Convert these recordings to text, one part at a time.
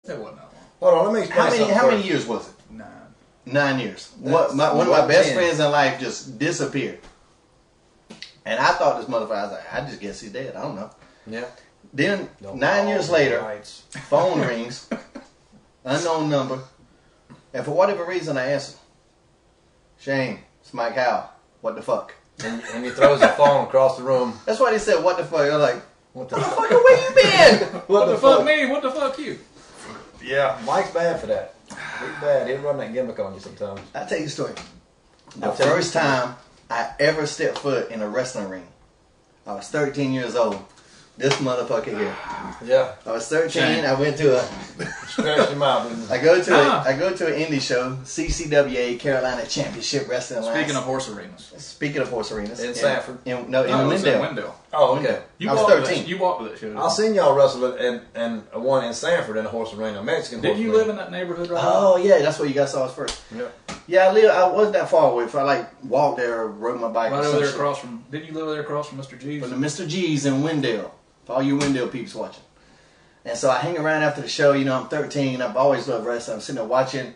It wasn't that long. Hold on, let me explain How many years was it? 9. 9 years. One of my best friends in life just disappeared. And I thought this motherfucker, I was like, I just guess he's dead. I don't know. Yeah. Then 9 years later, phone rings, unknown number, and for whatever reason I answer. Shane, it's Mike Howell. What the fuck? And he throws the phone across the room. That's why they said, what the fuck? I'm like, what the fuck? Where you been? What the fuck me? What the fuck you? Yeah, Mike's bad for that. He's bad. He'll run that gimmick on you sometimes. I'll tell you a story. The first time I ever stepped foot in a wrestling ring, I was 13 years old. This motherfucker here. Yeah. I was 13. I went to a. Stretch him out. I go to an indie show, CCWA Carolina Championship Wrestling. Speaking of horse arenas. Speaking of horse arenas. In Sanford. In Wendell. Oh, okay. You I was 13. You walked with that show. I seen y'all wrestle and one in Sanford in a horse arena, Mexican horse Did you arena. live in that neighborhood right Oh, yeah. That's where you guys saw us first. Yeah. Yeah, I wasn't that far away. If I walked there or rode my bike. Right over there across from. Didn't you live there across from Mr. G's? From the Mr. G's in Wendell. For all you Wendell peeps watching. And so I hang around after the show. You know, I'm 13. I've always loved wrestling. I'm sitting there watching.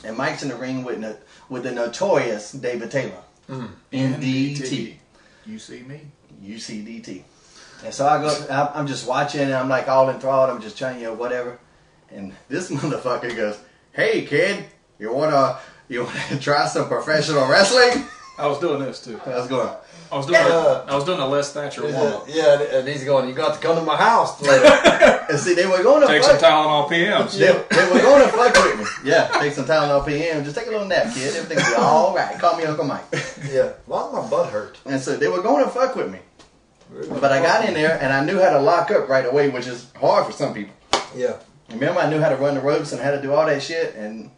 And Mike's in the ring with the notorious David Taylor. NDT. You see me? UCDT. And so I go, I'm just watching, and I'm like all enthralled. I'm just trying, whatever. And this motherfucker goes, "Hey kid, you wanna try some professional wrestling?" I was doing this too. I was going. I was doing a Les Thatcher warm up. Yeah, and he's going, "You got to come to my house later." And see, they were going to take some Tylenol PMs. They were going to fuck with me. Yeah, take some Tylenol PM. Just take a little nap, kid. Everything will be all right. Call me Uncle Mike. Yeah. Why my butt hurt? And so they were going to fuck with me. But I got in there and I knew how to lock up right away, which is hard for some people. Yeah. Remember, I knew how to run the ropes and how to do all that shit. And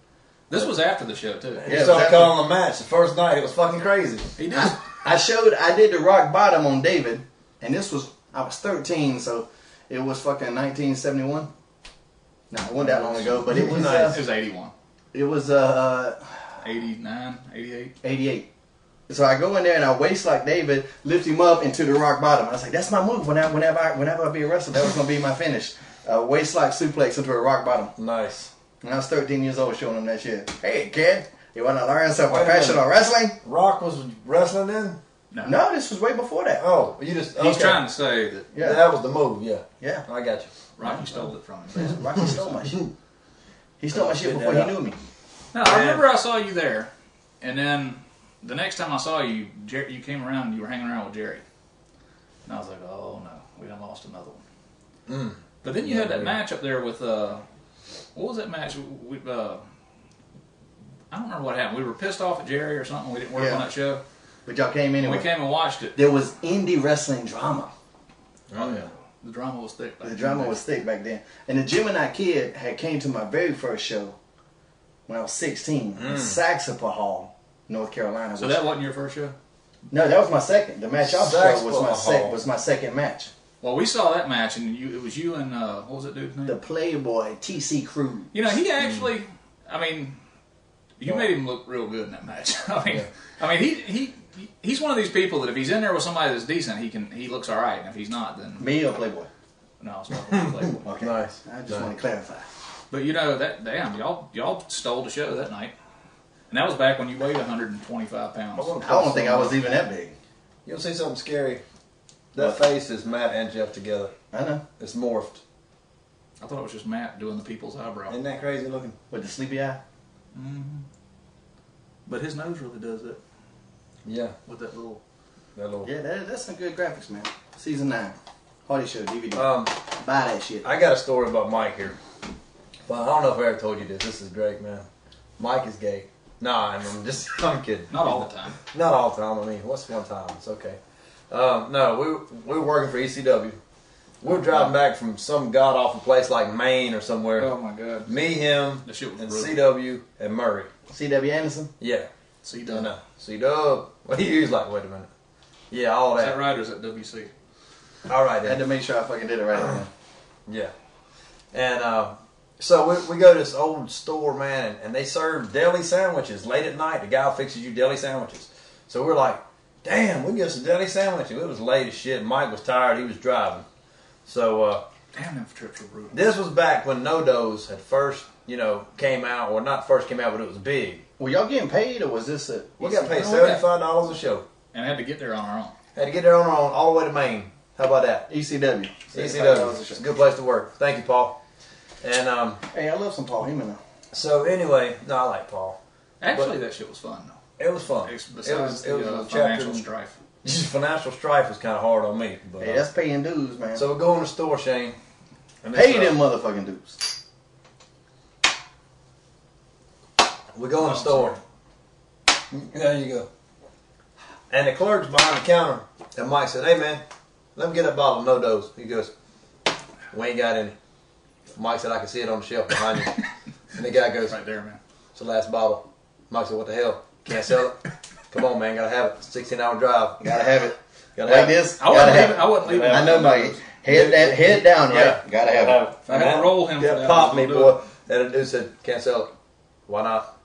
this was after the show too. He started calling the match the first night. It was fucking crazy. He did. I did the rock bottom on David, and I was 13, so it was fucking 1971. No, it wasn't that long ago, but it was. It was 81. It was 89, 88. 88. So I go in there and I waist like David, lift him up into the rock bottom. I was like, that's my move. Whenever I be a wrestler, that was gonna be my finish. Waist like suplex into a rock bottom. Nice. And I was 13 years old showing him that shit. Hey kid, you want to learn some professional wrestling? Rock was wrestling then? No, this was way before that. Oh, you just. Okay. He's trying to say that. Yeah, that was the move. Yeah. Yeah. I got you. Rocky stole it from him. Rocky stole my shit. He stole my shit before he knew me. No, I remember I saw you there, and then the next time I saw you, you came around and you were hanging around with Jerry. And I was like, oh no, we done lost another one. But then you had that match up there with, what was that match? I don't remember what happened. We were pissed off at Jerry or something. We didn't work on that show. But y'all came in and we came and watched it. There was indie wrestling drama. Oh yeah. The drama was thick back then. The drama was thick back then. And the Gemini Kid had came to my very first show when I was 16 in Saxapa Hall, North Carolina. So that wasn't your first show? No, that was my second. The match I showed was my second match. Well, we saw that match, and it was you and, what was that dude's name? The Playboy TC Cruz. You know, he actually, I mean, you made him look real good in that match. I mean, he's one of these people that if he's in there with somebody that's decent, he looks all right, and if he's not, then me or Playboy. No, it's not Playboy. Okay, nice. I just want to clarify. But you know that y'all stole the show that night, and that was back when you weighed 125 pounds. I don't think I was even that big. You'll see something scary. That face is Matt and Jeff together. I know. It's morphed. I thought it was just Matt doing the people's eyebrow. Isn't that crazy looking? With the sleepy eye? Mm-hmm. But his nose really does it. Yeah. With that little... Yeah, that's some good graphics, man. Season 9. Hardy Show, DVD. Buy that shit. I got a story about Mike here. Well, I don't know if I ever told you this. This is great, man. Mike is gay. Nah, I'm kidding. Not all the time. Not all the time. I mean, what's one time? It's okay. No, we were working for ECW. We were driving back from some god-awful place like Maine or somewhere. Oh, my God. Me, him, and CW, and Murray. CW Anderson? Yeah. C-Dub. No, C-Dub. Well, he was like, wait a minute. Yeah, all that. Is that right, or is that WC? All right, then. I had to make sure I fucking did it right now. Yeah. And so we go to this old store, man, and they serve deli sandwiches late at night. The guy fixes you deli sandwiches. So we're like, damn, we can get some deli sandwiches. It was late as shit. Mike was tired. He was driving. So Damn, them trips were brutal. This was back when No-Dos had first, came out, or not first came out, but it was big. Were y'all getting paid, or was this a... We got paid $75 a show. And had to get there on our own. Had to get there on our own, all the way to Maine. How about that? ECW. ECW. It's a good place to work. Thank you, Paul. And hey, I love some Paul Heyman now. so anyway, no, I like Paul. Actually, that shit was fun, though. It was fun. Besides it was the a financial chapter. strife. Financial strife was kind of hard on me. But, Hey, that's paying dues, man. so we go in the store, Shane. And pay them motherfucking dues. We go in the store. There you go. And the clerk's behind the counter. And Mike said, "Hey, man, let me get that bottle of No-Dos." He goes, "We ain't got any." Mike said, "I can see it on the shelf behind you." And the guy goes, Right there, man. "It's the last bottle." Mike said, "What the hell? Can't sell it? Come on, man, gotta have it. 16-hour drive. Gotta have it. Gotta Like have it." this. I wasn't leaving. I know, Mike. Head down, right? Yeah. Gotta have it. If I had to roll him for That that, popped I me, was gonna boy. do And the dude said, "Can't sell it." "Why not?"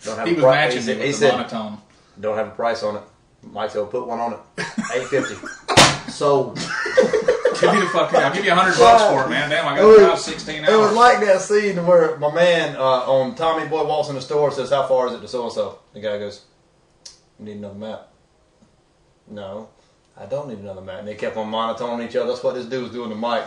Don't have He a was price. matching me He with the said, monotone. "Don't have a price on it." Mike said, "Well, put one on it. $8.50. Sold. Give me the fuck out. I'll give you $100 for it, man. Damn, I got to drive 16 hours. It was like that scene where my man on Tommy Boy walks in the store and says, "How far is it to so-and-so?" The guy goes, "You need another map." "No, I don't need another map." And they kept on monotoning each other. That's what this dude was doing to Mike.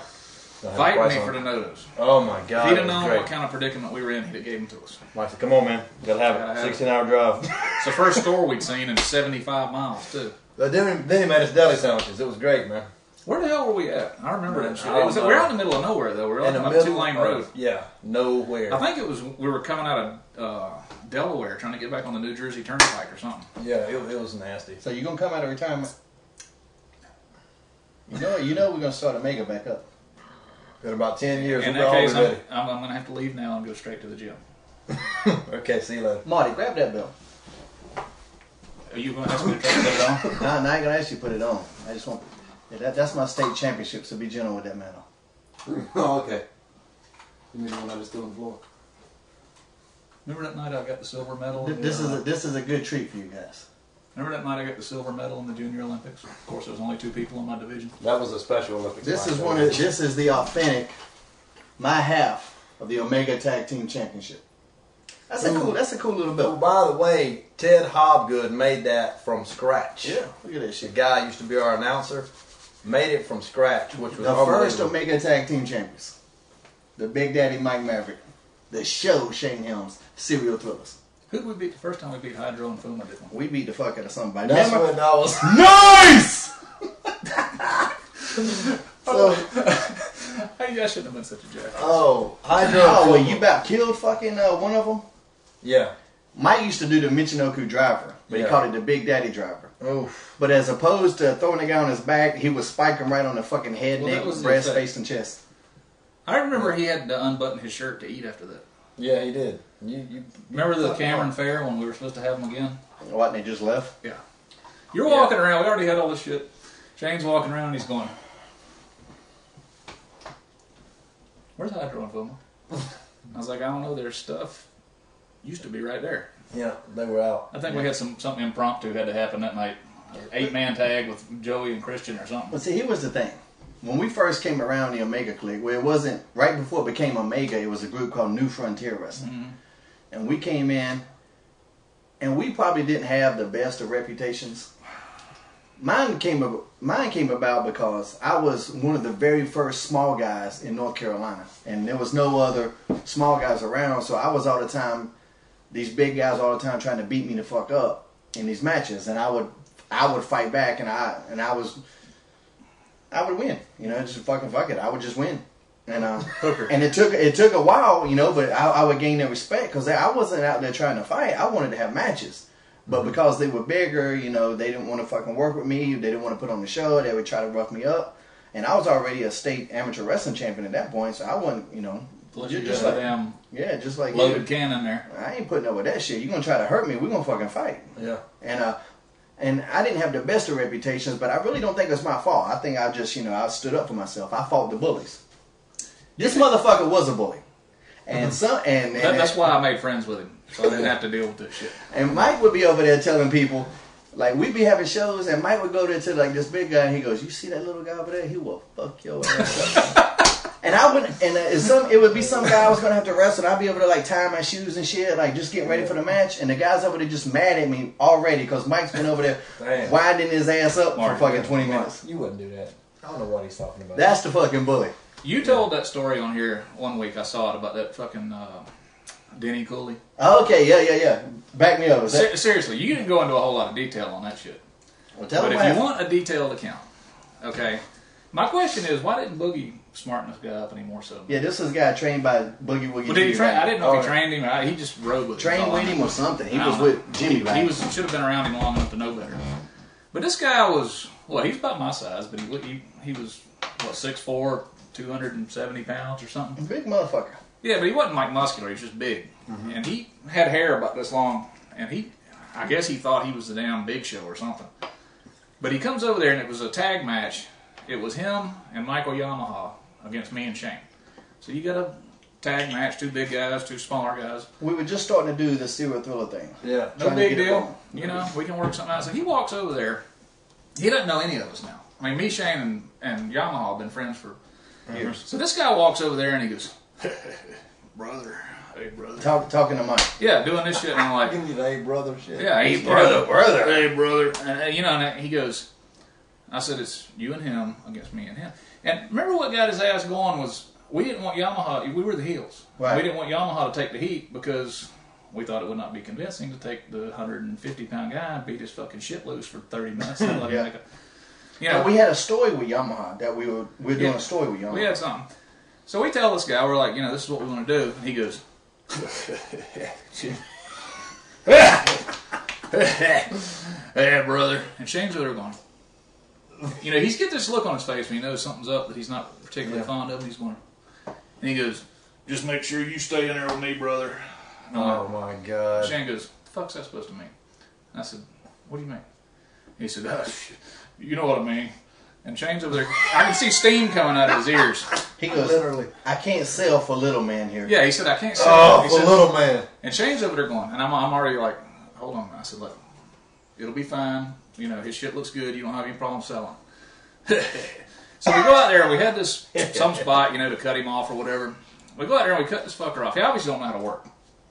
Don't have a Fighting price me on for it. the No-Dos. Oh my God. If he'd it have was known great. what kind of predicament we were in, he'd have gave them to us. Mike said, "Come on, man. Gotta have Gotta it. have it." 16-hour drive. It's the first store we'd seen in 75 miles, too. But then he made us deli sandwiches. It was great, man. Where the hell were we at? I remember that shit. I don't know. We're out in the middle of nowhere, though. We're In on the a middle two-lane of- road. Yeah, nowhere. I think it was, we were coming out of Delaware, trying to get back on the New Jersey Turnpike or something. Yeah, it was nasty. So you gonna come out of retirement? You know we're gonna start a mega back up. In about 10 years, In we'll that be case, all ready. I'm going to have to leave now and go straight to the gym. Okay, see you later. Marty, grab that belt. Are you going to ask me to try to put it on? Nah, I ain't gonna ask you to put it on. I just want that's my state championship, so be gentle with that man. Oh, okay. You mean the one I just threw on the floor? Remember that night I got the silver medal? in This the, is a good treat for you guys. Remember that night I got the silver medal in the Junior Olympics? Of course, there was only 2 people in my division. That was a Special Olympics. This match. is the authentic, my half of the Omega Tag Team Championship. That's a cool little Oh, belt. by the way, Ted Hobgood made that from scratch. Yeah, look at that The shit. guy used to be our announcer. Made it from scratch, which was The first unbelievable. Omega Tag Team Champions. The Big Daddy Mike Maverick. The show Shane Helms. Serial Thrillers. Who did we beat the first time we beat Hydro and Fuma, didn't we? We beat the fuck out of somebody. That's Remember? what that was. Nice! So, Hey, I shouldn't have been such a jack. Hydro. oh, wait, you about killed fucking one of them? Yeah. Mike used to do the Michinoku driver, but he Yeah. called it the Big Daddy driver. Oof. But as opposed to throwing the guy on his back, he was spiking right on the fucking head, Well, that neck, was the breast, effect. face, and chest. I remember he had to unbutton his shirt to eat after that. Yeah, he did. You Remember the fucking Cameron hard. Fair when we were supposed to have him again? What, and they just left? Yeah. You're walking around. We already had all this shit. Shane's walking around and he's going, "Where's Hydro and Fuma?" I was like, "I don't know. There's stuff. Used to be right there." Yeah, they were out. I think we had something impromptu had to happen that night. 8-man tag with Joey and Christian or something. But see, here was the thing. When we first came around the Omega Clique, where it wasn't, right before it became Omega, it was a group called New Frontier Wrestling. Mm-hmm. And we came in, and we probably didn't have the best of reputations. Mine came about because I was one of the very first small guys in North Carolina. And there was no other small guys around, so I was all the time, these big guys all the time trying to beat me the fuck up in these matches. And I would fight back, and I would win. You know, just fuck it. I would just win. And and it took a while, you know, but I would gain their respect because I wasn't out there trying to fight. I wanted to have matches. But because they were bigger, you know, they didn't want to fucking work with me. They didn't want to put on the show. They would try to rough me up. And I was already a state amateur wrestling champion at that point, so I wasn't, you know. Plus you just got a like, damn yeah, just like loaded you. cannon there. I ain't putting up with that shit. You're going to try to hurt me, we're going to fucking fight. Yeah. And I didn't have the best of reputations, but I really don't think it's my fault. I think I just, you know, I stood up for myself. I fought the bullies. This motherfucker was a bully. And That's why I made friends with him, so I didn't have to deal with this shit. And Mike would be over there telling people, Like, we'd be having shows, and Mike would go there to, like, this big guy, and he goes, you see that little guy over there? He will fuck your ass up. And I wouldn't, and it would be some guy I was going to have to wrestle, and I'd be able to, like, tie my shoes and shit, like, just getting ready for the match, and the guys over there just mad at me already, because Mike's been over there winding his ass up for fucking 20 minutes. You wouldn't do that. I don't know what he's talking about. That's the fucking bully. You told that story on here one week. I saw it about that fucking Denny Cooley. Okay, yeah. Back me up. Seriously, you didn't go into a whole lot of detail on that shit. Well, tell but him if you want a detailed account, okay. My question is, why didn't Boogie smarten this guy up any more so? Yeah, this was a guy trained by Boogie Woogie. Well, did he train? I didn't know if he trained him. He just rode with him. Trained with him or something. He was with Jimmy. He should have been around him long enough to know better. But this guy was, well, he's about my size, but he was, what, 6'4", 270 pounds or something? Big motherfucker. Yeah, but he wasn't like muscular. He was just big. Mm-hmm. And he had hair about this long. And I guess he thought he was the damn Big Show or something. But he comes over there, and it was a tag match. It was him and Michael Yamaha against me and Shane. So you got a tag match, 2 big guys, 2 smaller guys. We were just starting to do the Serial Thriller thing. Yeah. No big deal. You know, we can work something out. So he walks over there. He doesn't know any of us now. I mean, me, Shane, and Yamaha have been friends for years. So this guy walks over there and he goes, brother, hey brother. Talking to Mike. Yeah, doing this shit, and I'm like, Give you the hey brother shit. yeah, hey brother, hey brother. And you know, and he goes, I said, it's you and him against me and him. And remember what got his ass going was, we didn't want Yamaha, we were the heels. Right. We didn't want Yamaha to take the heat because we thought it would not be convincing to take the 150-pound guy and beat his fucking shit loose for 30 minutes. And let him make you know, we had a story with Yamaha that we're doing a story with Yamaha. We had something. So we tell this guy, we're like, you know, this is what we want to do. And he goes, hey, brother. And Shane's over there going, you know, he's get this look on his face when he knows something's up that he's not particularly fond of. And he's going, and he goes, just make sure you stay in there with me, brother. Oh, my God. Shane goes, what the fuck's that supposed to mean? And I said, what do you mean? He said, you know what I mean. And Shane's over there. I can see steam coming out of his ears. He goes, literally, I can't sell for little man here. Yeah, he said, I can't sell. Oh, he for said, little man. And Shane's over there going, and I'm already like, hold on. I said, look, it'll be fine. You know, his shit looks good. You don't have any problem selling. So we go out there. We had some spot, you know, to cut him off or whatever. We go out there and we cut this fucker off. He obviously don't know how to work.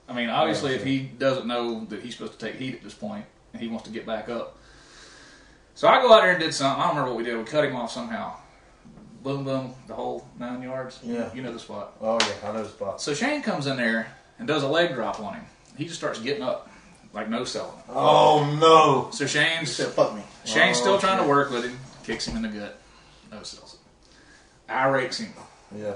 I mean, obviously, if he doesn't know that he's supposed to take heat at this point, and he wants to get back up. So I go out there and did something. I don't remember what we did. We cut him off somehow. Boom, boom, the whole 9 yards. Yeah. You know the spot. Oh, yeah, I know the spot. So Shane comes in there and does a leg drop on him. He just starts getting up, like no selling. Oh, no. So He Shane's said, fuck me. still trying to work with him, kicks him in the gut, no sells it. I rakes him,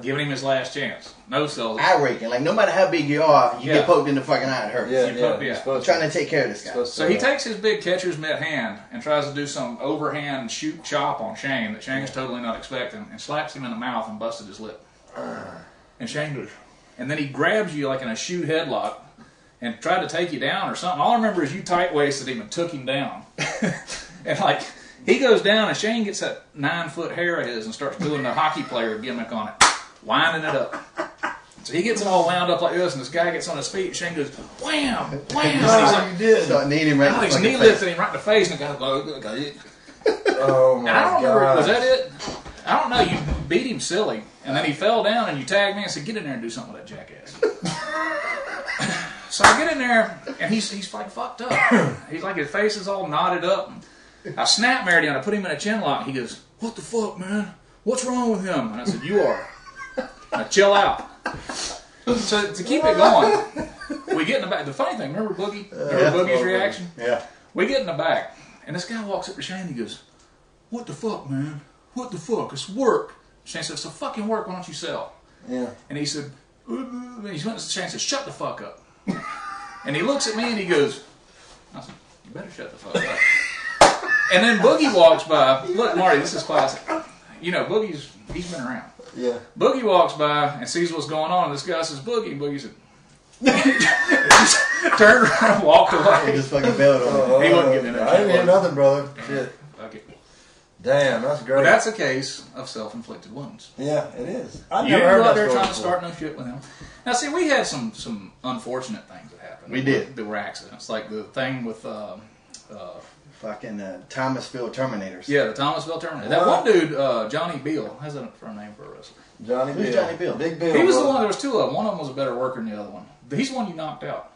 giving him his last chance, no sells it. I reckon, like, no matter how big you are, you get poked in the fucking eye, it hurts. Yeah, Trying to take care of this guy. So he takes his big catcher's mitt hand and tries to do some overhand shoot chop on Shane that Shane's totally not expecting, and slaps him in the mouth and busted his lip. And Shane goes, and then he grabs you like in a shoe headlock and tried to take you down or something. All I remember is you tight-waisted him and took him down. And like, he goes down and Shane gets that 9-foot hair of his and starts doing the hockey player gimmick on it, winding it up. So he gets it all wound up like this, and this guy gets on his feet, and Shane goes, wham, wham. And he's like, you did. Start kneeing him right in the he's fucking knee face. lifting him right in the face, and the guy goes, Oh, my and I don't remember, God. was that it? I don't know, you beat him silly, and then he fell down, and you tagged me and said, get in there and do something with that jackass. So I get in there, and he's like fucked up. He's like, his face is all knotted up. I snap married him, and I put him in a chin lock. He goes, what the fuck, man? What's wrong with him? And I said, you are. Now chill out. So to keep it going, we get in the back. The funny thing, remember Boogie? Remember Boogie's reaction? Yeah. We get in the back, and this guy walks up to Shane, and he goes, what the fuck, man? What the fuck? It's work. Shane said, it's a fucking work, why don't you sell? Yeah. And he said, and he went to Shane and said, shut the fuck up. And he looks at me and he goes, I said, you better shut the fuck up. And then Boogie walks by. Look, Marty, this is classic. You know, he's been around. Yeah. Boogie walks by and sees what's going on, and this guy says, Boogie, and Boogie said, just turned around and walked He away. just fucking bailed on him. He wasn't getting in there. I didn't hear nothing, brother. Shit. Fuck it. Damn, that's great. But that's a case of self-inflicted wounds. Yeah, it is. I You never didn't heard go out that there story trying to before. start no shit with him. Now, see, we had some unfortunate things that happened. We did. That were accidents. Like the thing with Fucking Thomasville Terminators. Yeah, the Thomasville Terminator. That one dude, Johnny Beal, has a name for a wrestler. Johnny Who's Bill. Johnny Bill? Big Bill. He was the one. There was two of them. One of them was a better worker than the other one. He's the one you knocked out.